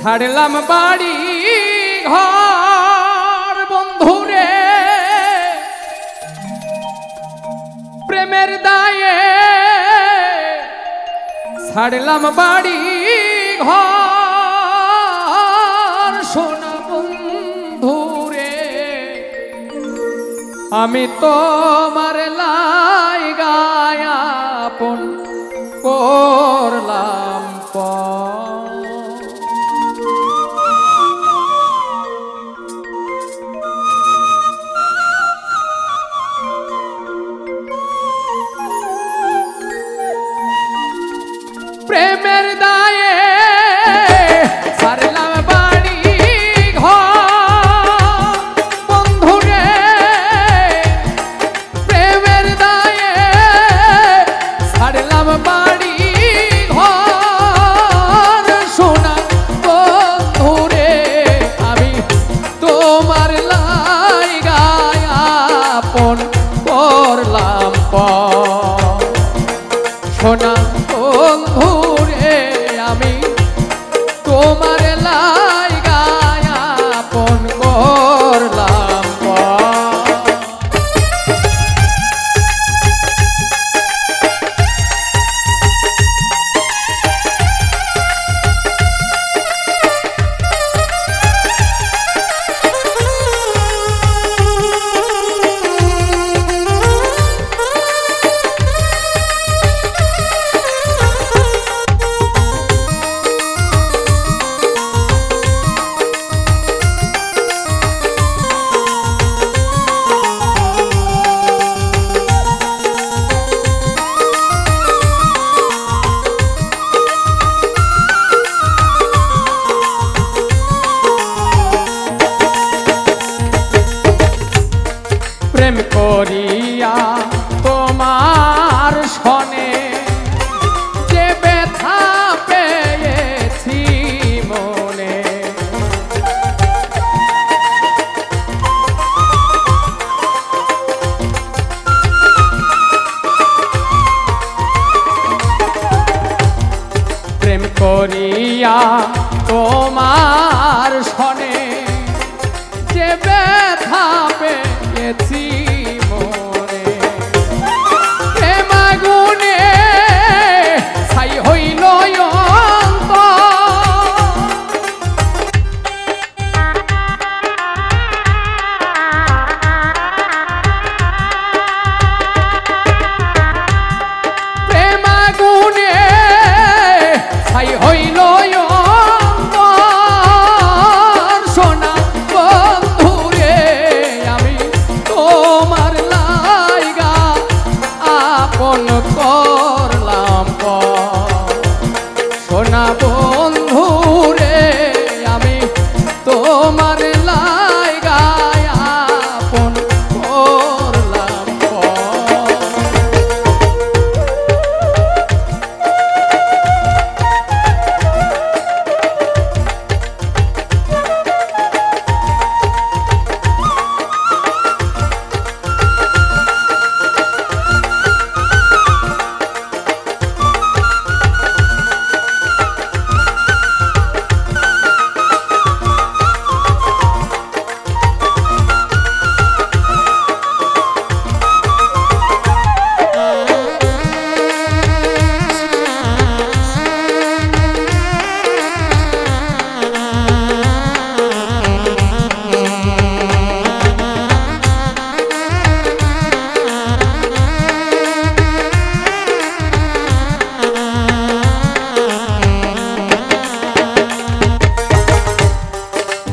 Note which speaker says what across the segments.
Speaker 1: ছাড়লাম বাড়ি ঘর বন্ধুরে প্রেমের দায়ে, ছাড়লাম বাড়ি ঘর সোনা বন্ধুরে, আমি তোমার লাইগায় আপন করলাম প্রেমের দায়ে, ছাড়লাম বাড়ি ঘর বন্ধুরে প্রেমের দায়ে, ছাড়লাম বাড়ি ঘর সোনা বন্ধুরে, আমি তোমার লাইগায় আপন করলাম সোনা বন্ধুরে, আমি তোমার লাইগায় আপন করলাম প্রেম করিয়া তোমার সনে যে ব্যথা পেয়েছি মনে, প্রেম করিয়া তোমার সনে যে ব্যথা পেয়েছি মনে, প্রেম আগুনে ছাই হইল প্রেম আগুনে ছাই হইল সোনা বন্ধুরে, আমি তোমার লাইগা আপন করলাম সোনা বন্ধুরে, আমি তোমার লাইগায় আপন করলাম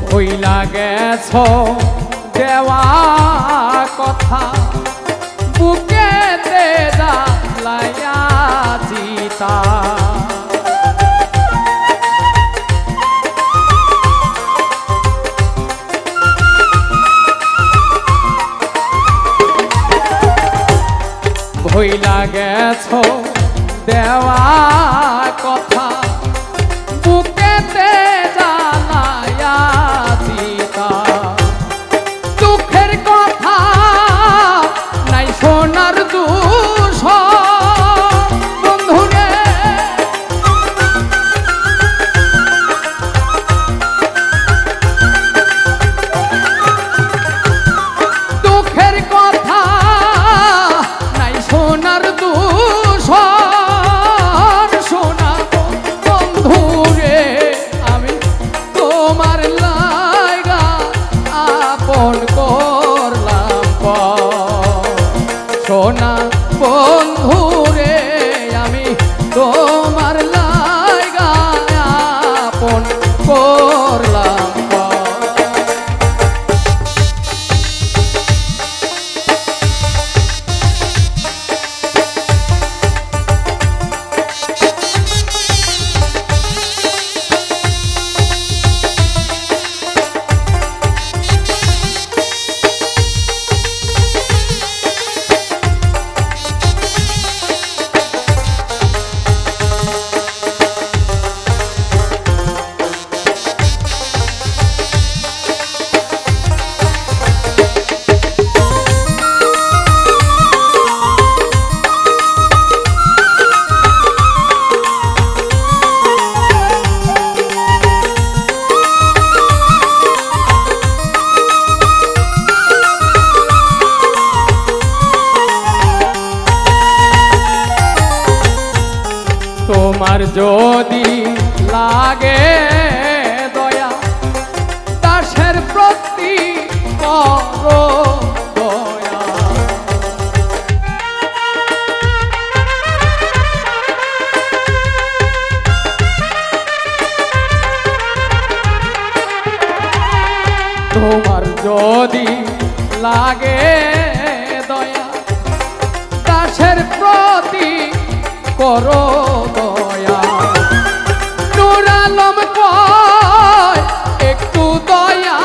Speaker 1: ভুইলা গেছ দেওয়া কথা, বুকেতে জ্বালাইয়া চিতা, ভুইলা গেছ দেওয়া কথা, বুকেতে জ্বালাইয়া চিতা, দুঃখের কথা নাই সোনার দুঃখ বন্ধুরে, যদি লাগে দয়া দাসের প্রতি করো দয়া। তোমার যদি লাগে দয়া দাসের প্রতি করো দয়া। নূর আলম কয় একটু দয়া